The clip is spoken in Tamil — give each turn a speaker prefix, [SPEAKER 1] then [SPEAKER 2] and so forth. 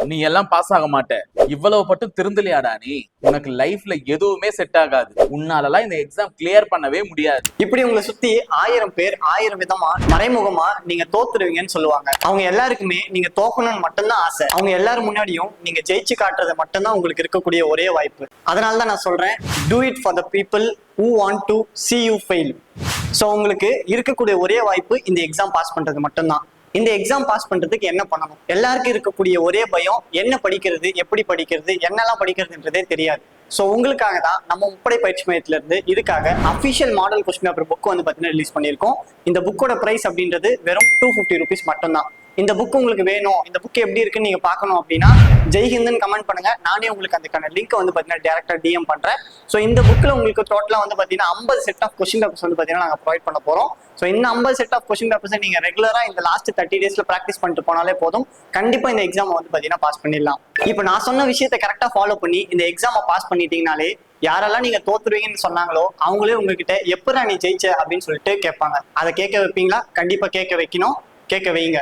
[SPEAKER 1] நீ எல்லாம் பாஸ் ஆக மாட்ட. இவ்வளவு பட்டும் திருந்தலையாடா நீ? உனக்கு லைஃப்ல எதுவுமே செட் ஆகாது. உன்னாலலாம் இந்த எக்ஸாம் கிளியர் பண்ணவே முடியாது.
[SPEAKER 2] இப்படி உங்களை சுத்தி 1000 பேர் 1000 விதமா மறைமுகமா நீங்க தோத்துருவீங்கன்னு சொல்லுவாங்க. அவங்க எல்லாருக்குமே நீங்க தோக்கணும்னு மட்டும்தான் ஆசை. அவங்க எல்லாரும் முன்னாடியும் நீங்க ஜெயிச்சு காட்டுறது மட்டும்தான் உங்களுக்கு இருக்கக்கூடிய ஒரே வாய்ப்பு. அதனாலதான் நான் சொல்றேன், do it for the people who want to see you fail. So உங்களுக்கு இருக்கக்கூடிய ஒரே வாய்ப்பு இந்த எக்ஸாம் பாஸ் பண்றது மட்டும்தான். இந்த எக்ஸாம் பாஸ் பண்றதுக்கு என்ன பண்ணணும்? எல்லாருக்கும் இருக்கக்கூடிய ஒரே பயம், என்ன படிக்கிறது, எப்படி படிக்கிறது, என்னெல்லாம் படிக்கிறதுன்றதே தெரியாது. ஸோ உங்களுக்காக தான் நம்ம முப்படை பயிற்சி மையத்துல இருந்து இதுக்காக official model question paper book வந்து பார்த்தீங்கன்னா ரிலீஸ் பண்ணியிருக்கோம். இந்த புக்கோட பிரைஸ் அப்படின்றது வெறும் 250 rupees மட்டும்தான். இந்த புக் உங்களுக்கு வேணும், இந்த புக் எப்படி இருக்குன்னு நீங்க பார்க்கணும் அப்படின்னா ஜெய்ஹிந்த்னு கமெண்ட் பண்ணுங்க. நானே உங்களுக்கு அதுக்கான லிங்க் வந்து பார்த்தீங்கன்னா டேரக்டா டிஎம் பண்றேன். ஸோ இந்த புக்ல உங்களுக்கு டோட்டலா வந்து பார்த்தீங்கன்னா 50 செட் ஆஃப் கொஸ்டின் பேப்பர்ஸ் வந்து பார்த்தீங்கன்னா நாங்கள் ப்ரொவைட் பண்ண போறோம். ஸோ இந்த 50 செட் ஆஃப் கொஸ்டின் பேப்பர்ஸ் நீங்க ரெகுலரா இந்த லாஸ்ட் 30 daysல ப்ராக்டிஸ் பண்ணிட்டு போனாலே போதும், கண்டிப்பா இந்த எக்ஸாம் வந்து பார்த்தீங்கன்னா பாஸ் பண்ணிடலாம். இப்போ நான் சொன்ன விஷயத்தை கரெக்டா ஃபாலோ பண்ணி இந்த எக்ஸாமை பாஸ் பண்ணிட்டீங்கனாலே யாரெல்லாம் நீங்க தோத்துருவீங்கன்னு சொன்னாங்களோ அவங்களே உங்ககிட்ட எப்படா நீ ஜெயிச்ச அப்படின்னு சொல்லிட்டு கேட்பாங்க. அதை கேட்க வைப்பீங்களா? கண்டிப்பா கேட்க வைக்கணும், கேட்க வைங்க.